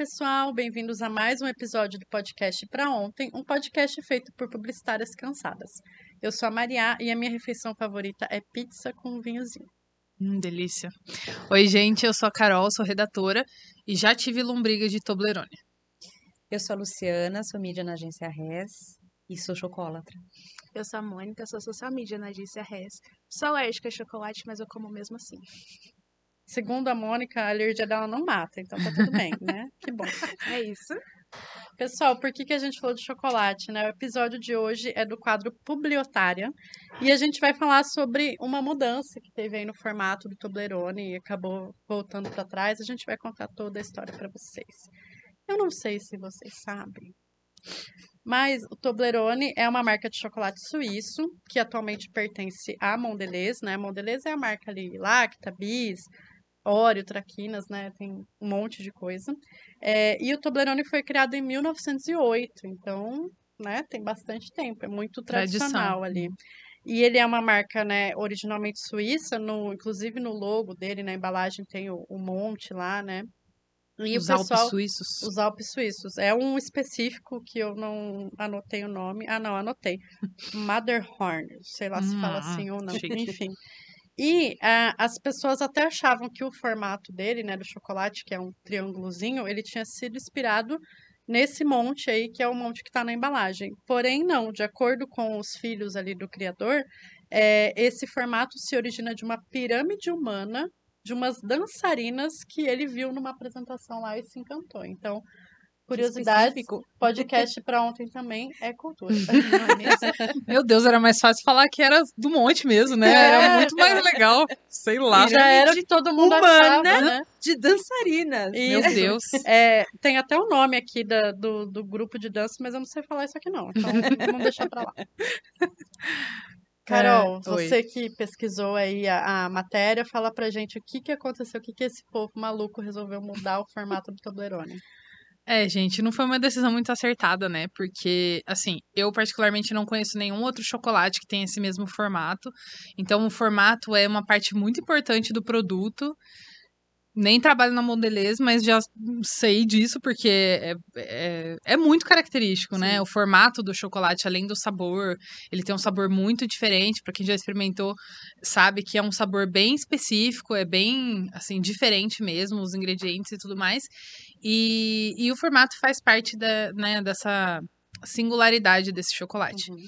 pessoal, bem-vindos a mais um episódio do podcast Pra Ontem, um podcast feito por publicitárias cansadas. Eu sou a Maria e a minha refeição favorita é pizza com vinhozinho. Delícia. Oi, gente, eu sou a Carol, sou redatora e já tive lombriga de Toblerone. Eu sou a Luciana, sou mídia na agência Res e sou chocolatra. Eu sou a Mônica, sou social media na agência Res. Sou alérgica a chocolate, mas eu como mesmo assim. Segundo a Mônica, a alergia dela não mata, então tá tudo bem, né? Que bom. É isso. Pessoal, por que a gente falou de chocolate, né? O episódio de hoje é do quadro Publiotária e a gente vai falar sobre uma mudança que teve aí no formato do Toblerone e acabou voltando para trás. A gente vai contar toda a história para vocês. Eu não sei se vocês sabem, mas o Toblerone é uma marca de chocolate suíço que atualmente pertence à Mondelez, né? Mondelez é a marca ali, Lacta, Bis, Oreo, Traquinas, né? Tem um monte de coisa. E o Toblerone foi criado em 1908, então, né? Tem bastante tempo, é muito tradicional ali. E ele é uma marca, né? Originalmente suíça, inclusive no logo dele, na embalagem tem o monte lá, né? E Os o pessoal, Alpes suíços. Os Alpes suíços. É um específico que eu não anotei o nome. Ah, não, anotei. Matterhorn. Sei lá se fala assim ou não. chique. Enfim. E as pessoas até achavam que o formato dele, né, do chocolate, que é um triângulozinho, ele tinha sido inspirado nesse monte aí, que é o monte que está na embalagem. Porém, não. De acordo com os filhos ali do criador, esse formato se origina de uma pirâmide humana de umas dançarinas que ele viu numa apresentação lá e se encantou. Então, curiosidade, podcast para ontem também é cultura. Não é mesmo? Meu Deus, era mais fácil falar que era do monte mesmo, né? Era muito mais legal. Sei lá. E já era o que todo mundo achava, né? De dançarinas. Meu Deus. Tem até o nome aqui do grupo de dança, mas eu não sei falar isso aqui não. Então, vamos deixar para lá. Carol, você que pesquisou aí a matéria, fala pra gente o que aconteceu, o que esse povo maluco resolveu mudar o formato do Toblerone. Gente, não foi uma decisão muito acertada, né? Porque, assim, eu particularmente não conheço nenhum outro chocolate que tenha esse mesmo formato. Então, o formato é uma parte muito importante do produto. Nem trabalho na Mondelez, mas já sei disso, porque é muito característico, né? O formato do chocolate, além do sabor, ele tem um sabor muito diferente. Para quem já experimentou, sabe que é um sabor bem específico, é bem, assim, diferente mesmo, os ingredientes e tudo mais. E o formato faz parte dessa singularidade desse chocolate. Uhum.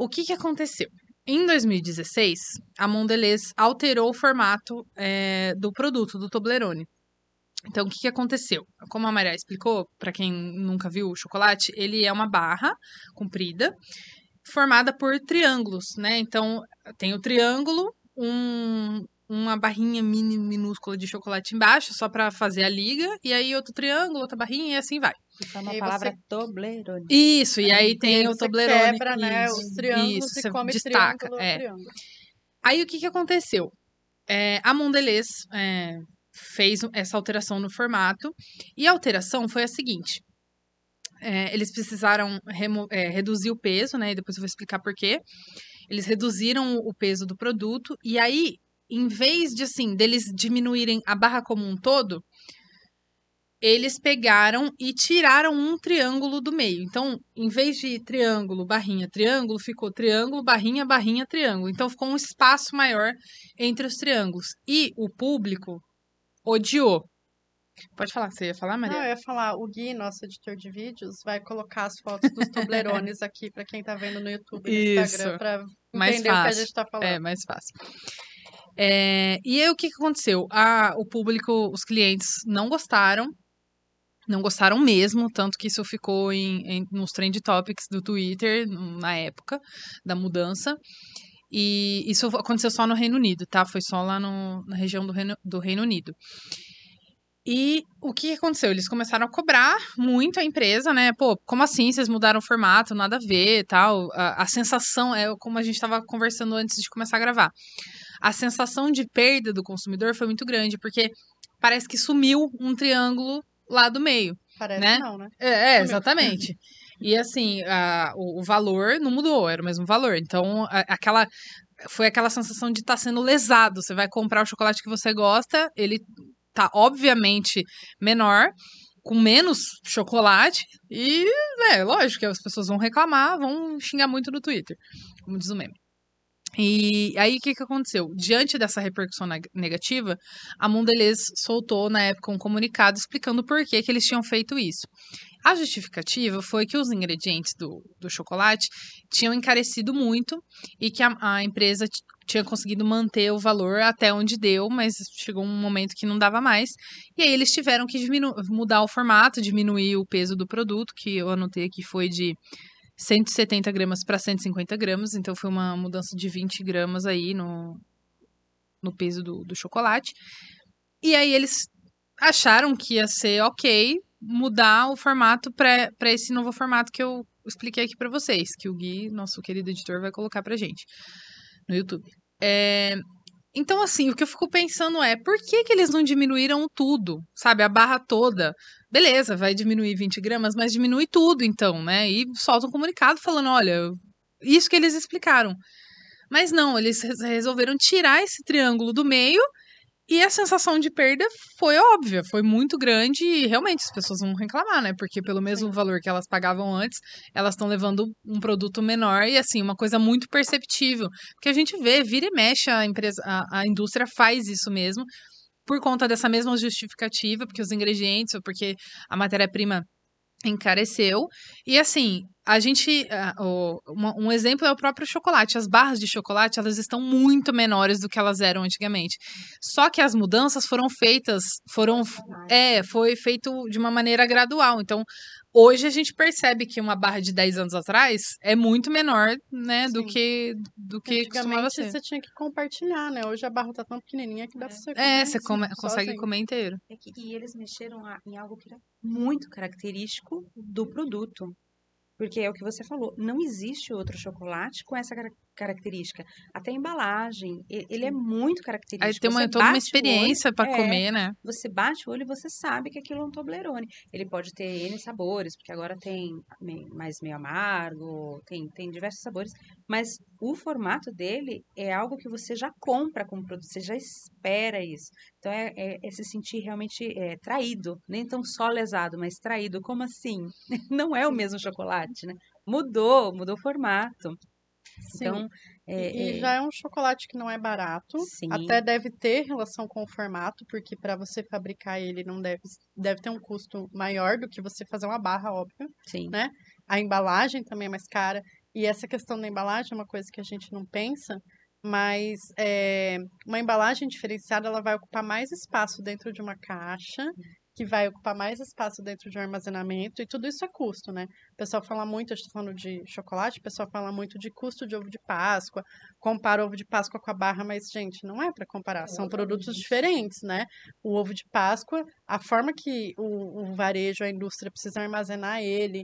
O que aconteceu? Em 2016, a Mondelez alterou o formato do produto, do Toblerone. Então, o que aconteceu? Como a Maria explicou, para quem nunca viu o chocolate, ele é uma barra comprida, formada por triângulos, né? Então, tem o triângulo, uma barrinha minúscula de chocolate embaixo, só para fazer a liga, e aí outro triângulo, outra barrinha, e assim vai. Isso é uma palavra Toblerone. Isso, e aí tem o Toblerone. Quebra, né, os triângulos isso, e come destaca. triângulo. Aí o que aconteceu? A Mondelez fez essa alteração no formato, e a alteração foi a seguinte. Eles precisaram reduzir o peso, né? E depois eu vou explicar por quê. Eles reduziram o peso do produto, e aí, em vez de, assim, deles diminuírem a barra como um todo, eles pegaram e tiraram um triângulo do meio. Então, em vez de triângulo, barrinha, triângulo, ficou triângulo, barrinha, barrinha, triângulo. Então, ficou um espaço maior entre os triângulos. E o público odiou. Pode falar, você ia falar, Maria? Não, eu ia falar, o Gui, nosso editor de vídeos, vai colocar as fotos dos Toblerones aqui para quem tá vendo no YouTube e no Instagram, para entender o que a gente tá falando. É mais fácil. E aí, o que aconteceu? O público, os clientes não gostaram mesmo, tanto que isso ficou nos Trend Topics do Twitter na época da mudança. E isso aconteceu só no Reino Unido, tá? Foi só lá na região do Reino Unido. E o que aconteceu? Eles começaram a cobrar muito a empresa, né? Pô, como assim vocês mudaram o formato? Nada a ver, tal. A sensação como a gente estava conversando antes de começar a gravar. A sensação de perda do consumidor foi muito grande, porque parece que sumiu um triângulo lá do meio. Parece né? não, né? Exatamente. E assim, o valor não mudou, era o mesmo valor. Então, foi aquela sensação de estar sendo lesado. Você vai comprar o chocolate que você gosta, ele tá obviamente menor, com menos chocolate e, lógico que as pessoas vão reclamar, vão xingar muito no Twitter, como diz o meme. E aí, o que aconteceu? Diante dessa repercussão negativa, a Mondelez soltou, na época, um comunicado explicando por que eles tinham feito isso. A justificativa foi que os ingredientes do chocolate tinham encarecido muito e que a empresa tinha conseguido manter o valor até onde deu, mas chegou um momento que não dava mais. E aí eles tiveram que mudar o formato, diminuir o peso do produto, que eu anotei aqui foi de 170 gramas para 150 gramas, então foi uma mudança de 20 gramas aí no peso do chocolate. E aí eles acharam que ia ser ok mudar o formato para esse novo formato que eu expliquei aqui para vocês, que o Gui, nosso querido editor, vai colocar pra gente no YouTube. Então, assim, o que eu fico pensando é, por que eles não diminuíram tudo, sabe? A barra toda. Beleza, vai diminuir 20 gramas, mas diminui tudo, então, né? E solta um comunicado falando, olha, isso que eles explicaram. Mas não, eles resolveram tirar esse triângulo do meio e a sensação de perda foi óbvia, foi muito grande e realmente as pessoas vão reclamar, né? Porque pelo mesmo valor que elas pagavam antes, elas estão levando um produto menor e assim, uma coisa muito perceptível. Porque a gente vê, vira e mexe a empresa, a indústria faz isso mesmo, por conta dessa mesma justificativa, porque os ingredientes, ou porque a matéria-prima encareceu. E assim, a gente. Um exemplo é o próprio chocolate. As barras de chocolate, elas estão muito menores do que elas eram antigamente. Só que as mudanças foram feitas. Foi feito de uma maneira gradual. Então, hoje a gente percebe que uma barra de 10 anos atrás é muito menor, né, do que costumava Antigamente ser. você tinha que compartilhar, né? Hoje a barra tá tão pequenininha que dá pra você Você consegue sozinho. comer inteiro. E eles mexeram em algo que era muito característico do produto. Porque é o que você falou, não existe outro chocolate com essa característica. Até a embalagem, ele é muito Aí característico. tem Você toda uma bate o experiência olho, para comer, né? você bate o olho e você sabe que aquilo é um Toblerone. Ele pode ter N sabores, porque agora tem mais meio amargo, tem diversos sabores, mas o formato dele é algo que você já compra como produto, você já espera isso. Então é se sentir realmente traído, nem tão só lesado, mas traído. Como assim? Não é o mesmo chocolate, né? Mudou o formato. Sim. Então, E já é um chocolate que não é barato, sim, até deve ter relação com o formato, porque para você fabricar ele não deve ter um custo maior do que você fazer uma barra, óbvio, sim. né? A embalagem também é mais cara, e essa questão da embalagem é uma coisa que a gente não pensa, mas uma embalagem diferenciada ela vai ocupar mais espaço dentro de uma caixa, que vai ocupar mais espaço dentro de um armazenamento, e tudo isso é custo, né? O pessoal fala muito, eu estou falando de chocolate, o pessoal fala muito de custo de ovo de Páscoa, compara o ovo de Páscoa com a barra, mas, gente, não é para comparar, são produtos diferentes, né? O ovo de Páscoa, a forma que o varejo, a indústria precisa armazenar ele,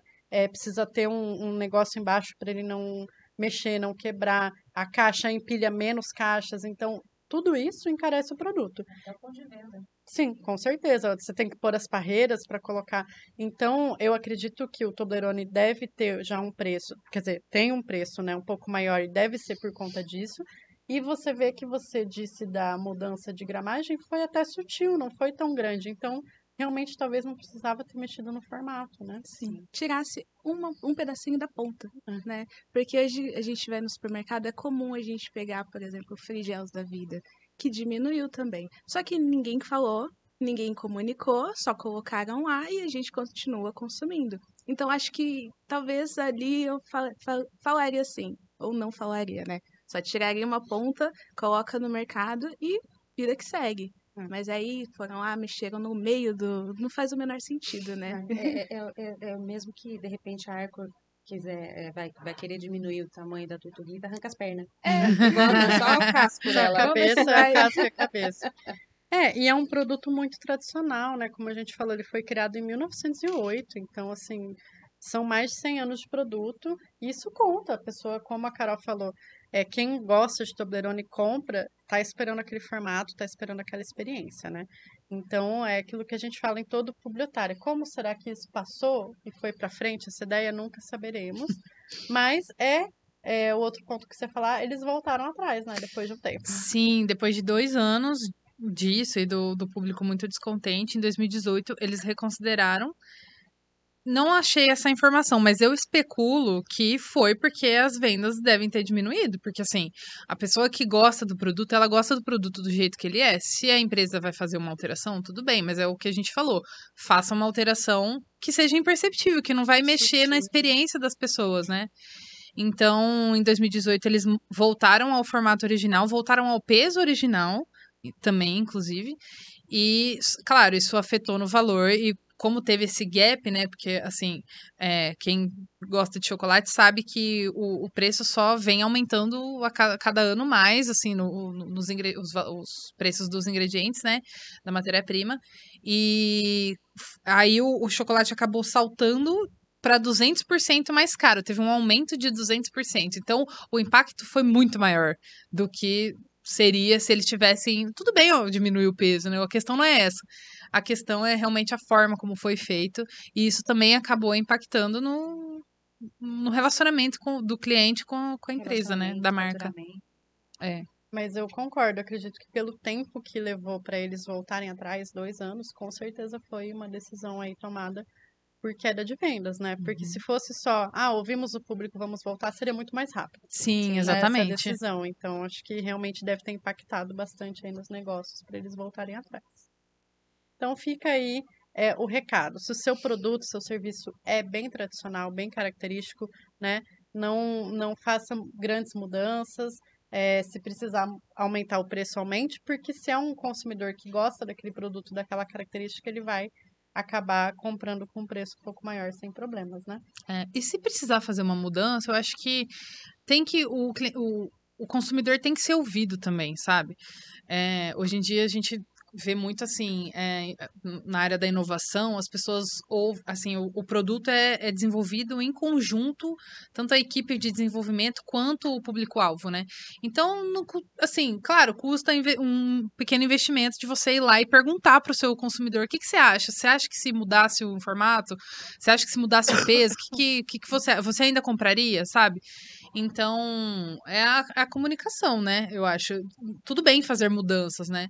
precisa ter um negócio embaixo para ele não mexer, não quebrar, a caixa empilha menos caixas, então tudo isso encarece o produto. É o ponto de venda. Sim, com certeza. Você tem que pôr as parreiras para colocar. Então, eu acredito que o Toblerone deve ter já um preço, quer dizer, tem um preço, né, um pouco maior e deve ser por conta disso. E você vê que você disse da mudança de gramagem foi até sutil, não foi tão grande. Então, realmente, talvez não precisava ter mexido no formato, né? Sim. Tirasse um pedacinho da ponta, né? Porque hoje a gente vai no supermercado, é comum a gente pegar, por exemplo, o Frigels da vida, que diminuiu também. Só que ninguém falou, ninguém comunicou, só colocaram lá e a gente continua consumindo. Então, acho que talvez ali eu falaria assim, ou não falaria, né? Só tiraria uma ponta, coloca no mercado e vida que segue. Mas aí foram lá, mexeram no meio do. Não faz o menor sentido, né? É o mesmo que, de repente, a Arcor vai querer diminuir o tamanho da tortuguita, arranca as pernas. Bota só o casco Só a dela. cabeça, a casca e a cabeça. E é um produto muito tradicional, né? Como a gente falou, ele foi criado em 1908, então, assim, são mais de 100 anos de produto, e isso conta. A pessoa, como a Carol falou, quem gosta de Toblerone compra, tá esperando aquele formato, tá esperando aquela experiência, né? Então, é aquilo que a gente fala em todo publicitário. Como será que isso passou e foi para frente? Essa ideia nunca saberemos, mas o outro ponto que você falar, eles voltaram atrás, né? Depois de um tempo. Sim, depois de 2 anos disso e do público muito descontente, em 2018 eles reconsideraram. Não achei essa informação, mas eu especulo que foi porque as vendas devem ter diminuído. Porque, assim, a pessoa que gosta do produto, ela gosta do produto do jeito que ele é. Se a empresa vai fazer uma alteração, tudo bem, mas é o que a gente falou. Faça uma alteração que seja imperceptível, que não vai mexer na experiência das pessoas, né? Então, em 2018, eles voltaram ao formato original, voltaram ao peso original, também, inclusive. E, claro, isso afetou no valor e como teve esse gap, né? Porque, assim, quem gosta de chocolate sabe que o preço só vem aumentando a cada ano mais, assim, os preços dos ingredientes, né? Da matéria-prima. E aí o chocolate acabou saltando para 200% mais caro. Teve um aumento de 200%. Então, o impacto foi muito maior do que seria se eles tivessem... Tudo bem, ó, diminuir o peso, né? A questão não é essa. A questão é realmente a forma como foi feito. E isso também acabou impactando no relacionamento do cliente com a empresa, né? Da marca. É. Mas eu concordo, acredito que pelo tempo que levou para eles voltarem atrás, 2 anos, com certeza foi uma decisão aí tomada por queda de vendas, né? Porque se fosse só, ouvimos o público, vamos voltar, seria muito mais rápido. Sim, exatamente. Essa decisão. Então, acho que realmente deve ter impactado bastante aí nos negócios para eles voltarem atrás. Então, fica aí o recado. Se o seu produto, seu serviço é bem tradicional, bem característico, né? Não faça grandes mudanças. Se precisar aumentar o preço, aumente, porque se é um consumidor que gosta daquele produto, daquela característica, ele vai acabar comprando com um preço um pouco maior, sem problemas, né? E se precisar fazer uma mudança, eu acho que tem que o consumidor tem que ser ouvido também, sabe? Hoje em dia a gente vê muito assim, na área da inovação, as pessoas assim, o produto é desenvolvido em conjunto, tanto a equipe de desenvolvimento quanto o público-alvo, né? Então, assim, claro, custa um pequeno investimento de você ir lá e perguntar para o seu consumidor: o que você acha? Você acha que se mudasse o formato? Você acha que se mudasse o peso? O que você ainda compraria, sabe? Então, é a comunicação, né? Eu acho. Tudo bem fazer mudanças, né?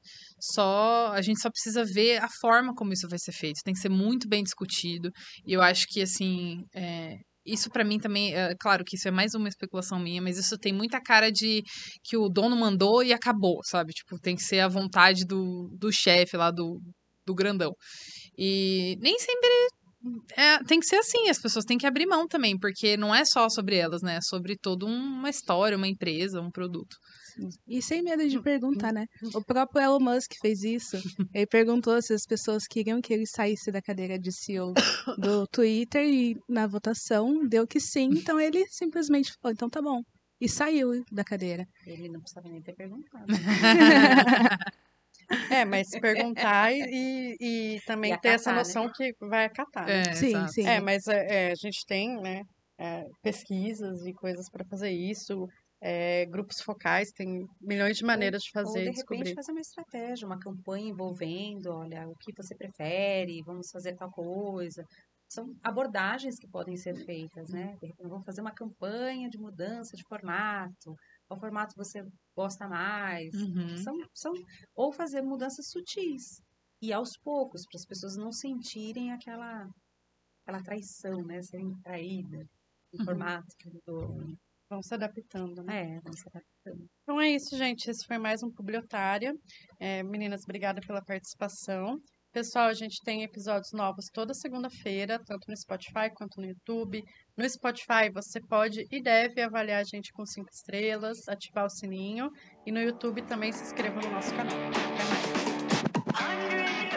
A gente só precisa ver a forma como isso vai ser feito. Tem que ser muito bem discutido. E eu acho que, assim, isso para mim também, claro que isso é mais uma especulação minha, mas isso tem muita cara de que o dono mandou e acabou, sabe? Tipo, tem que ser a vontade do chefe lá, do grandão. E nem sempre tem que ser assim, as pessoas têm que abrir mão também, porque não é só sobre elas, né? É sobre toda uma história, uma empresa, um produto. E sem medo de perguntar, né? O próprio Elon Musk fez isso. Ele perguntou se as pessoas queriam que ele saísse da cadeira de CEO do Twitter e na votação deu que sim, então ele simplesmente falou, então tá bom. E saiu da cadeira. Ele não precisava nem ter perguntado. Mas perguntar e também ter essa noção, né? Que vai acatar, né? Sim, sim. Mas a gente tem, né, pesquisas e coisas para fazer isso, grupos focais, tem milhões de maneiras de fazer e descobrir. De repente fazer uma estratégia, uma campanha envolvendo, olha, o que você prefere, vamos fazer tal coisa. São abordagens que podem ser feitas, né? De repente, vamos fazer uma campanha de mudança de formato. Qual formato você gosta mais? Ou fazer mudanças sutis. E aos poucos, para as pessoas não sentirem aquela traição, né? Serem traídas no formato que mudou. Vão se adaptando, né? Vão se adaptando. Então é isso, gente. Esse foi mais um Publiotária. Meninas, obrigada pela participação. Pessoal, a gente tem episódios novos toda segunda-feira, tanto no Spotify quanto no YouTube. No Spotify, você pode e deve avaliar a gente com 5 estrelas, ativar o sininho. E no YouTube também se inscreva no nosso canal. Até mais!